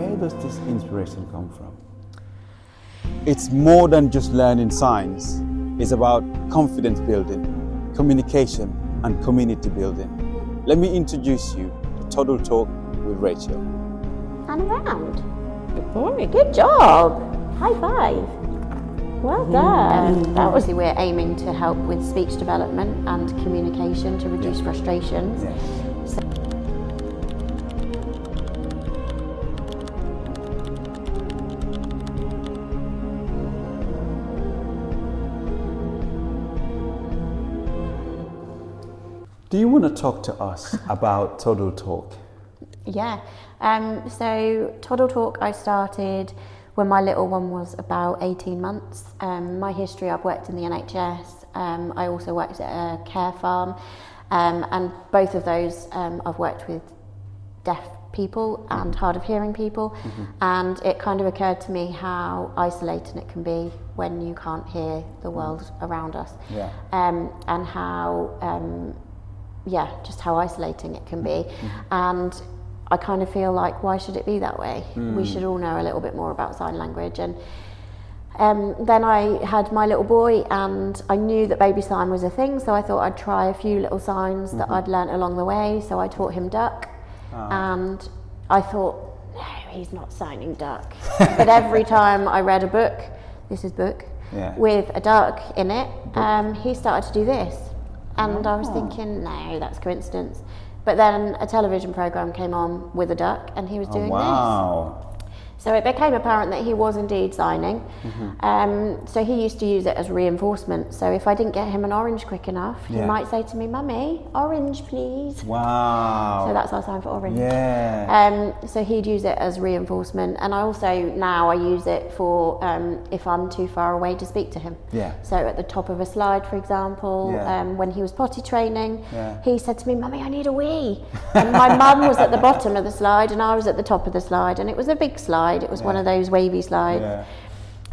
where does this inspiration come from? It's more than just learning signs. It's about confidence building, communication, and community building. Let me introduce you to Toddle Talk with Rachel. And around. Good boy. Good job. High five. Well done. Obviously, we're aiming to help with speech development and communication to reduce frustrations. Yes. Do you want to talk to us about Toddle Talk? Yeah. So Toddle Talk I started when my little one was about 18 months. My history, I've worked in the NHS. I also worked at a care farm. And both of those, I've worked with deaf people and hard of hearing people. And it kind of occurred to me how isolating it can be when you can't hear the world around us. Yeah. And how, just how isolating it can be. And I kind of feel like, why should it be that way? We should all know a little bit more about sign language. And then I had my little boy, and I knew that baby sign was a thing, so I thought I'd try a few little signs that I'd learnt along the way. So I taught him duck, and I thought, no, he's not signing duck. But every time I read a book, this is book, with a duck in it, he started to do this. And I was thinking, no, that's coincidence. But then a television program came on with a duck, and he was doing this. So it became apparent that he was indeed signing. So he used to use it as reinforcement. So if I didn't get him an orange quick enough, he might say to me, "Mummy, orange, please." Wow. So that's our sign for orange. Yeah. So he'd use it as reinforcement, and I also now I use it for if I'm too far away to speak to him. Yeah. So at the top of a slide, for example, when he was potty training, he said to me, "Mummy, I need a wee." And my mum was at the bottom of the slide, and I was at the top of the slide, and it was a big slide. It was one of those wavy slides.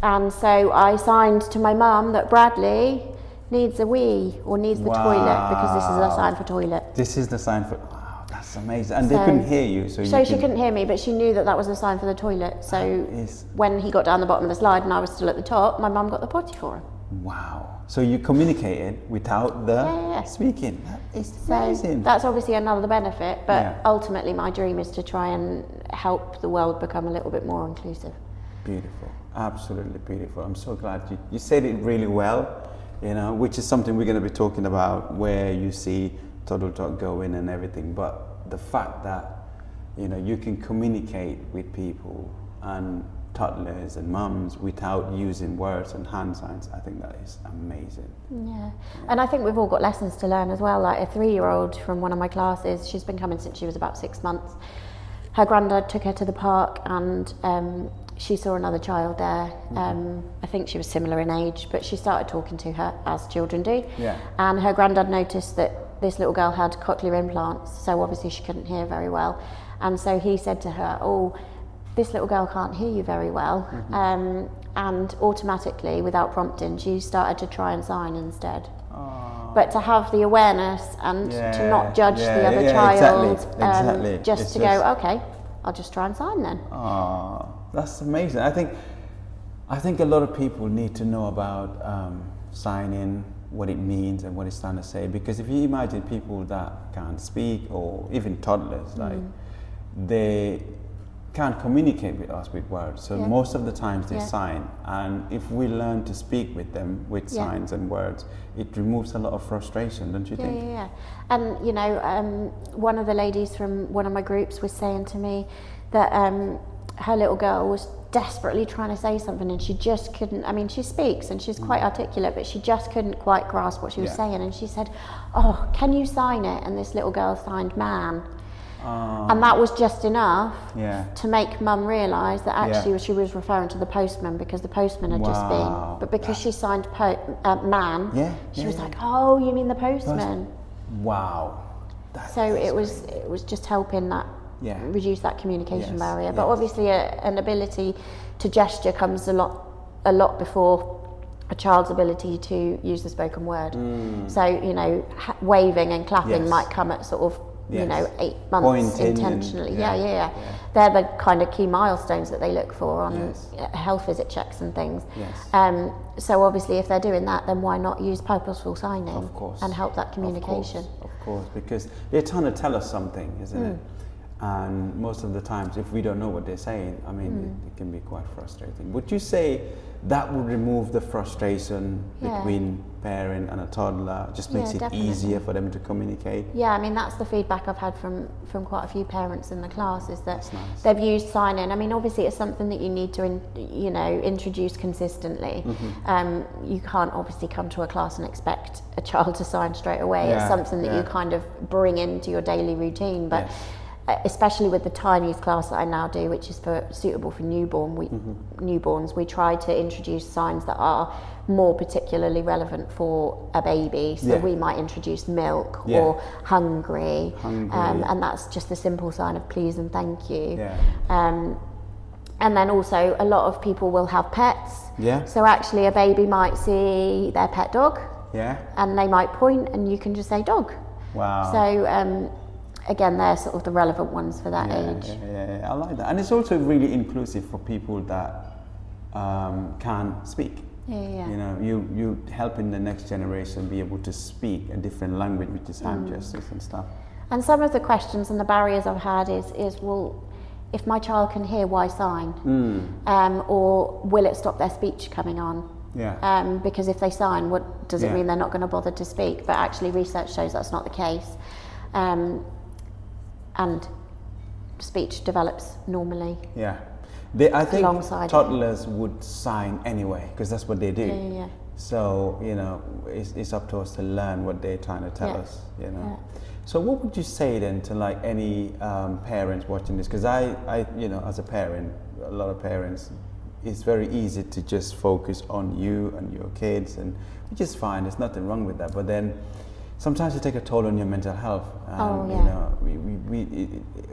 And so I signed to my mum that Bradley needs a wee or needs the toilet, because this is a sign for toilet. This is the sign for, wow, that's amazing. And they couldn't hear you. So she couldn't hear me, but she knew that that was a sign for the toilet. So when he got down the bottom of the slide and I was still at the top, my mum got the potty for him. Wow. So you communicated without the speaking. That is amazing. So that's obviously another benefit, but ultimately my dream is to try and help the world become a little bit more inclusive. Beautiful. Absolutely beautiful. I'm so glad you said it really well, which is something we're going to be talking about, where you see Toddle Talk going and everything. But the fact that, you can communicate with people and toddlers and mums without using words and hand signs, I think that is amazing. Yeah, and I think we've all got lessons to learn as well. Like a 3-year-old from one of my classes, she's been coming since she was about 6 months. Her granddad took her to the park, and she saw another child there. I think she was similar in age, but she started talking to her, as children do. And her granddad noticed that this little girl had cochlear implants, so obviously she couldn't hear very well. And so he said to her, "Oh, this little girl can't hear you very well." And automatically, without prompting, she started to try and sign instead. But to have the awareness and to not judge the other child, exactly. Just to go, okay, I'll just try and sign then. That's amazing. I think a lot of people need to know about signing, what it means and what it's trying to say, because if you imagine people that can't speak, or even toddlers, they can't communicate with us with words, so most of the times they sign, and if we learn to speak with them with signs and words, it removes a lot of frustration, don't you think? And one of the ladies from one of my groups was saying to me that her little girl was desperately trying to say something, and she just couldn't. I mean, she speaks and she's quite articulate, but she just couldn't quite grasp what she was saying, and she said, "Oh, can you sign it?" And this little girl signed "man." And that was just enough to make mum realise that actually she was referring to the postman, because the postman had just been. But because she signed man, she was like, "Oh, you mean the postman?" Wow. So it was just helping that reduce that communication barrier. But obviously an ability to gesture comes a lot before a child's ability to use the spoken word. So waving and clapping might come at sort of you know, Yes. 8 months Pointing and- intentionally. yeah, Yeah. They're the kind of key milestones that they look for on Yes. health visit checks and things. Yes. So obviously if they're doing that, then why not use purposeful signing Of course. and help that communication? Of course, because they're trying to tell us something, isn't it? And most of the times, if we don't know what they're saying, I mean, it can be quite frustrating. Would you say that would remove the frustration between parent and a toddler? Just makes it definitely. easier for them to communicate? Yeah, I mean, that's the feedback I've had from quite a few parents in the class, is that That's nice. they've used sign-in. I mean, obviously it's something that you need to, introduce consistently. You can't obviously come to a class and expect a child to sign straight away. It's something that you kind of bring into your daily routine. But especially with the tiniest class that I now do, which is suitable for newborns, we try to introduce signs that are more particularly relevant for a baby. So we might introduce milk or hungry. And that's just a simple sign of please and thank you. And then also a lot of people will have pets. So actually a baby might see their pet dog and they might point and you can just say dog. Wow. So again, they're sort of the relevant ones for that age. I like that. And it's also really inclusive for people that can't speak. You know, you helping the next generation be able to speak a different language, which is hand gestures and stuff. And some of the questions and the barriers I've had is well, if my child can hear, why sign? Or will it stop their speech coming on? Because if they sign, what does it mean they're not going to bother to speak? But actually research shows that's not the case. And speech develops normally. I think alongside toddlers would sign anyway, because that's what they do. So, you know, it's up to us to learn what they're trying to tell us, you know. So what would you say then to like any parents watching this? Because I, you know, as a parent, a lot of parents, it's very easy to just focus on you and your kids, and which is fine, there's nothing wrong with that. But then sometimes it takes a toll on your mental health. And, you know,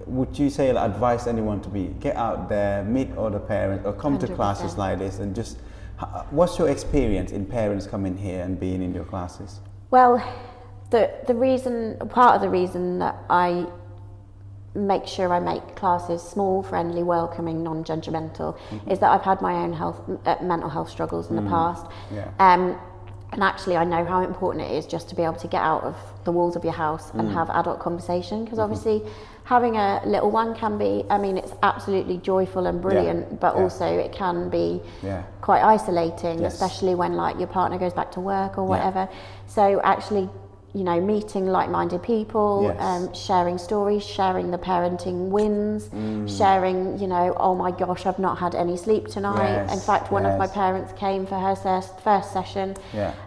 would you say, like, advise anyone to get out there, meet other parents, or come 100%. To classes like this, and just, what's your experience in parents coming here and being in your classes? Well, part of the reason that I make sure I make classes small, friendly, welcoming, non-judgmental, is that I've had my own mental health struggles in the past. And actually I know how important it is just to be able to get out of the walls of your house and have adult conversation, because obviously having a little one can be, I mean, it's absolutely joyful and brilliant, but also it can be quite isolating, especially when like your partner goes back to work or whatever. So actually, you know, meeting like-minded people, sharing stories, sharing the parenting wins, sharing, you know, oh my gosh, I've not had any sleep tonight. In fact, one of my parents came for her first session,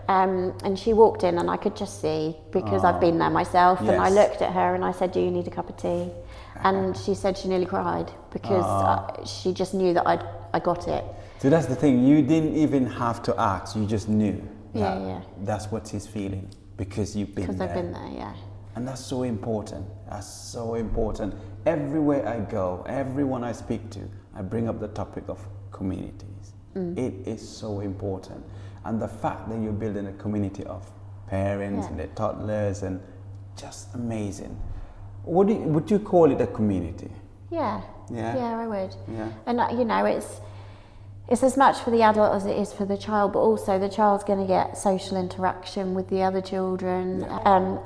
and she walked in and I could just see, because I've been there myself, and I looked at her and I said, do you need a cup of tea? And she said she nearly cried, because she just knew that I got it. So that's the thing, you didn't even have to ask, you just knew that that's what he's feeling. Because you've been there. Because I've been there, And that's so important. That's so important. Everywhere I go, everyone I speak to, I bring up the topic of communities. It is so important. And the fact that you're building a community of parents and their toddlers, and just amazing. Would you call it a community? Yeah, I would. Yeah. And you know, it's as much for the adult as it is for the child, but also the child's going to get social interaction with the other children.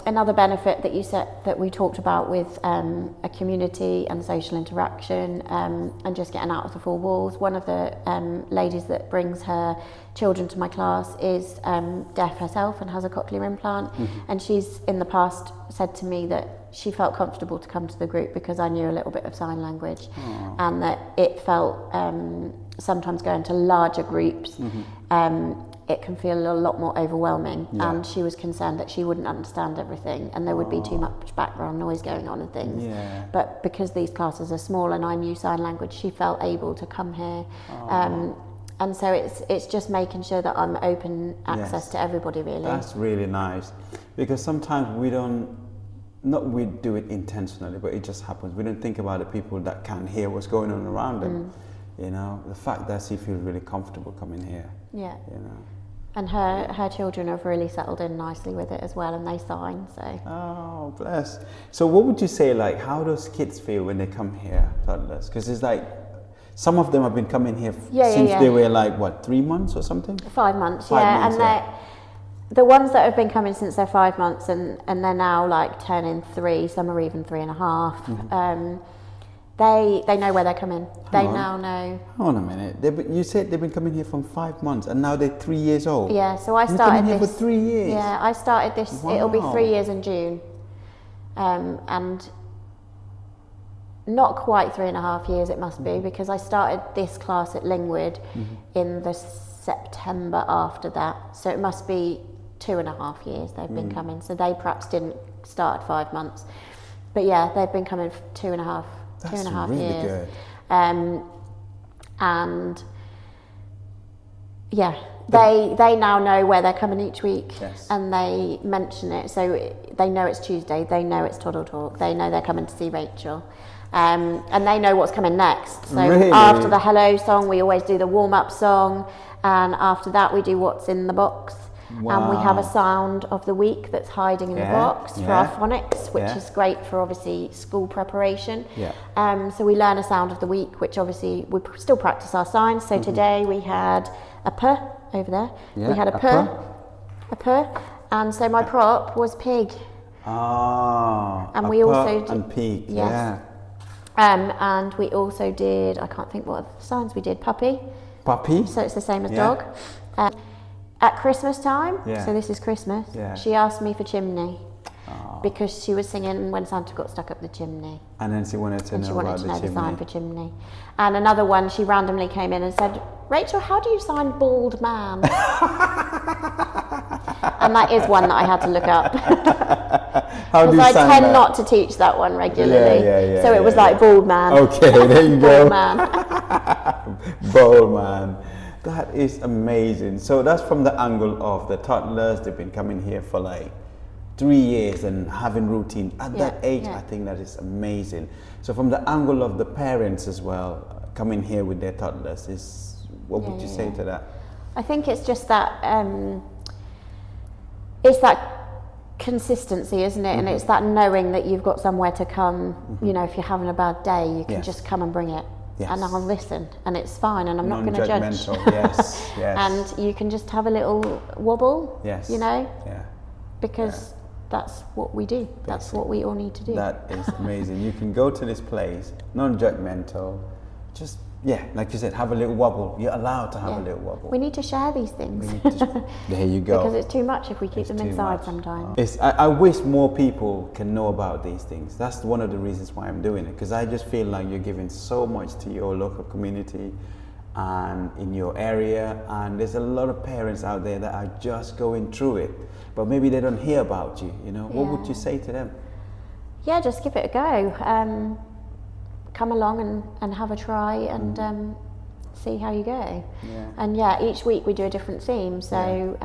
Another benefit that you said that we talked about with a community and social interaction, and just getting out of the four walls. One of the ladies that brings her children to my class is deaf herself and has a cochlear implant, and she's in the past said to me that she felt comfortable to come to the group because I knew a little bit of sign language, and that it felt sometimes going to larger groups, it can feel a lot more overwhelming, and she was concerned that she wouldn't understand everything and there would be too much background noise going on and things. But because these classes are small and I knew sign language, she felt able to come here. And so it's just making sure that I'm open access to everybody, really. That's really nice, because sometimes we do it intentionally, but it just happens. We don't think about the people that can't hear what's going on around them. You know, the fact that she feels really comfortable coming here. You know, And her children have really settled in nicely with it as well, and they sign, so. Oh, bless. So what would you say, like, how does kids feel when they come here, toddlers? Because it's like, some of them have been coming here since they were like, what, 3 months or something? 5 months, 5 yeah. months, And the ones that have been coming since they're 5 months and they're now like turning 3, some are even 3.5, they know where they're coming. They now know. Hold on a minute. You said they've been coming here from 5 months and now they're 3 years old. Yeah, so I You've started been here this. for 3 years. Yeah, I started this. Wow. It'll be 3 years in June, and not quite 3.5 years. It must be, because I started this class at Lingwood in the September after that. So it must be 2.5 years they've been coming. So they perhaps didn't start at 5 months, but yeah, they've been coming for 2.5 really years. Good. And yeah, they now know where they're coming each week, and they mention it, so they know it's Tuesday, they know it's Toddle Talk, they know they're coming to see Rachel, and they know what's coming next. So after the hello song, we always do the warm-up song, and after that we do what's in the box. And we have a sound of the week that's hiding in the box for our phonics, which is great for obviously school preparation. So we learn a sound of the week, which obviously we still practice our signs. So today we had a p over there. We had a p, and so my prop was pig. And we also and pig. And we also did, I can't think what signs we did. Puppy. So it's the same as dog. At Christmas time, so this is Christmas, she asked me for chimney, because she was singing when Santa got stuck up the chimney. And then she wanted to know the sign for chimney. And another one, she randomly came in and said, Rachel, how do you sign bald man? And that is one that I had to look up. Because I tend not to teach that one regularly. So it was like bald man. Okay, there you go. Bald man. Bald man. That is amazing. So that's from the angle of the toddlers. They've been coming here for like 3 years and having routine at that age. I think that is amazing. So from the angle of the parents as well, coming here with their toddlers, what would you say to that? I think it's just that it's that consistency, isn't it? And it's that knowing that you've got somewhere to come. You know, if you're having a bad day, you can just come and bring it. And I'll listen, and it's fine, and I'm not going to judge. And you can just have a little wobble, you know, because that's what we do. That's what we all need to do. That is amazing. You can go to this place, non-judgmental, just like you said, have a little wobble. You're allowed to have a little wobble. We need to share these things. There you go. Because it's too much if we keep them inside sometimes. I wish more people can know about these things. That's one of the reasons why I'm doing it, because I just feel like you're giving so much to your local community and in your area, and there's a lot of parents out there that are just going through it, but maybe they don't hear about you, you know. What would you say to them? Yeah, just give it a go. Come along and have a try and see how you go. And each week we do a different theme, so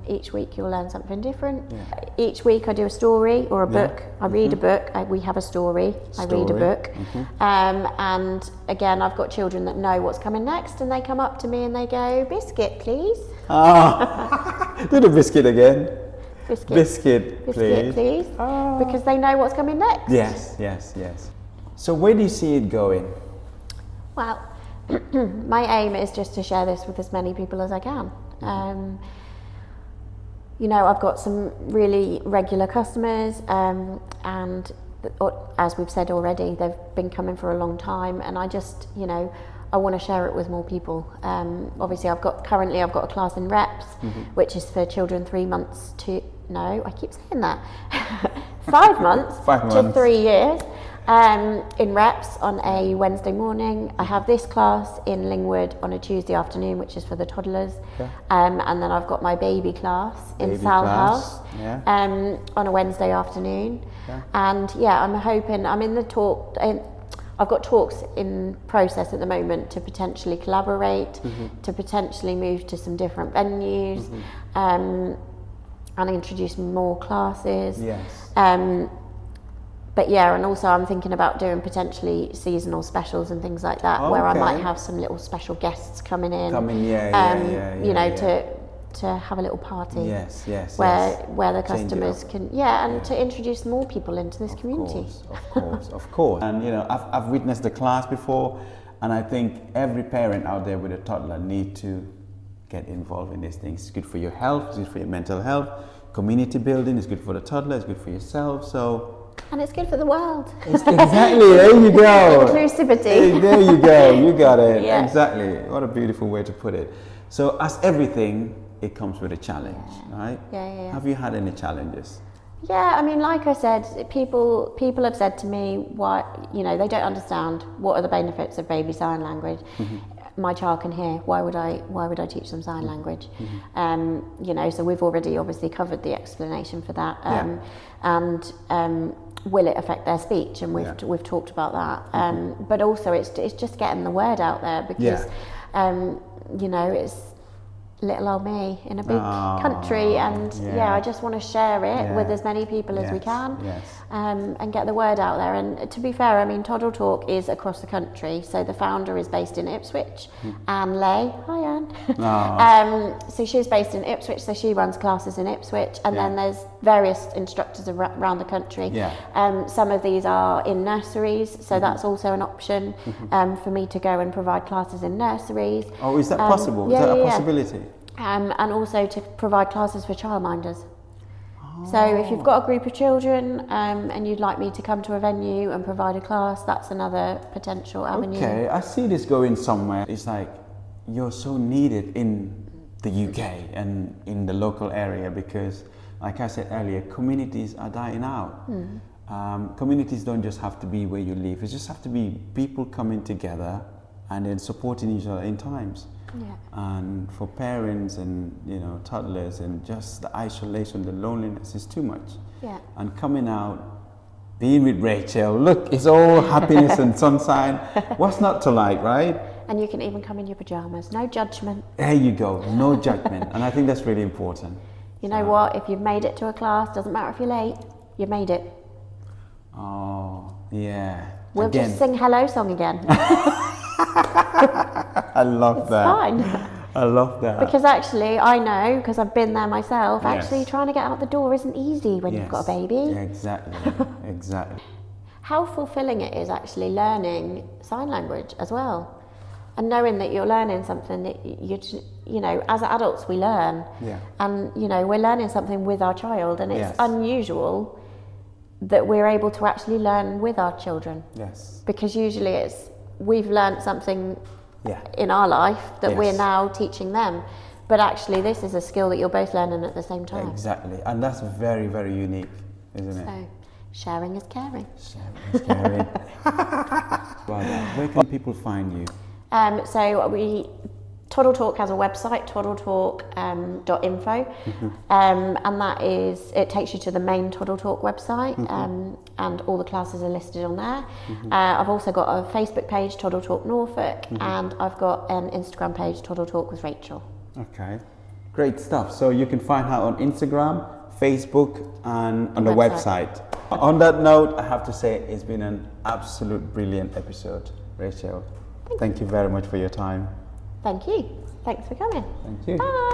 each week you'll learn something different. Each week I do a story or a book. I read a book, we have a story. I read a book. And again, I've got children that know what's coming next, and they come up to me and they go, biscuit please. Do the biscuit again. Biscuit please. Because they know what's coming next. Yes. So where do you see it going? Well, my aim is just to share this with as many people as I can. You know, I've got some really regular customers, and as we've said already, they've been coming for a long time, and I just, you know, I want to share it with more people. Obviously, I've got a class in reps, which is for children 3 months to, no, I keep saying that, 5 months to 3 years. In reps on a Wednesday morning. I have this class in Lingwood on a Tuesday afternoon, which is for the toddlers. And then I've got my baby class in Sal House on a Wednesday afternoon. And I'm hoping, I'm in the talk, I've got talks in process at the moment to potentially collaborate, to potentially move to some different venues, and introduce more classes. But and also I'm thinking about doing potentially seasonal specials and things like that, where I might have some little special guests coming in. You know, to have a little party. Yes, yes, where yes. where the Change it customers up. can to introduce more people into this community. Of course. And you know, I've witnessed the class before, and I think every parent out there with a toddler need to get involved in these things. It's good for your health, it's good for your mental health, community building, it's good for the toddler, it's good for yourself. So. And it's good for the world. Exactly, there you go. Inclusivity. Hey, there you go, you got it. Yeah. Exactly. What a beautiful way to put it. So as everything, it comes with a challenge, right? Yeah. Have you had any challenges? Yeah, I mean, like I said, people have said to me, why, you know, they don't understand what are the benefits of baby sign language. My child can hear. Why would I teach them sign language? You know, so we've already obviously covered the explanation for that. And will it affect their speech? And we've talked about that. But also, it's just getting the word out there because, you know, it's little old me in a big country, and I just want to share it with as many people as we can, and get the word out there. And to be fair, I mean, Toddle Talk is across the country, so the founder is based in Ipswich, Anne Lay. Hi, Anne. So she's based in Ipswich, so she runs classes in Ipswich, and then there's various instructors around the country. Some of these are in nurseries, so that's also an option for me to go and provide classes in nurseries. Oh, is that possible? Is that a possibility? And also to provide classes for childminders. So if you've got a group of children and you'd like me to come to a venue and provide a class, that's another potential avenue. Okay, I see this going somewhere. It's like you're so needed in the UK and in the local area because, like I said earlier, communities are dying out. Communities don't just have to be where you live. It just have to be people coming together and then supporting each other in times. And for parents and, you know, toddlers, and just the isolation, the loneliness is too much. And coming out, being with Rachel, look, it's all happiness and sunshine. What's not to like, right? And you can even come in your pajamas, no judgment. There you go, no judgment. And I think that's really important. You know what, if you've made it to a class, doesn't matter if you're late, you've made it. Oh, yeah. We'll just sing Hello song again. I love that. Fine. I love that. Because actually, I know, because I've been there myself, actually trying to get out the door isn't easy when you've got a baby. Yeah, exactly. How fulfilling it is actually learning sign language as well. And knowing that you're learning something that you know, as adults we learn. And, you know, we're learning something with our child, and it's unusual that we're able to actually learn with our children. Because usually we've learned something in our life that we're now teaching them, but actually this is a skill that you're both learning at the same time. Exactly, and that's very, very unique, isn't it? So sharing is caring. Sharing is caring. Where can people find you? So Toddle Talk has a website, toddletalk.info, and that is, it takes you to the main Toddle Talk website, and all the classes are listed on there. I've also got a Facebook page, Toddle Talk Norfolk, and I've got an Instagram page, Toddle Talk with Rachel. Okay, great stuff. So you can find her on Instagram, Facebook, and on the website. On that note, I have to say it's been an absolute brilliant episode, Rachel. Thank you very much for your time. Thank you. Thanks for coming. Thank you. Bye.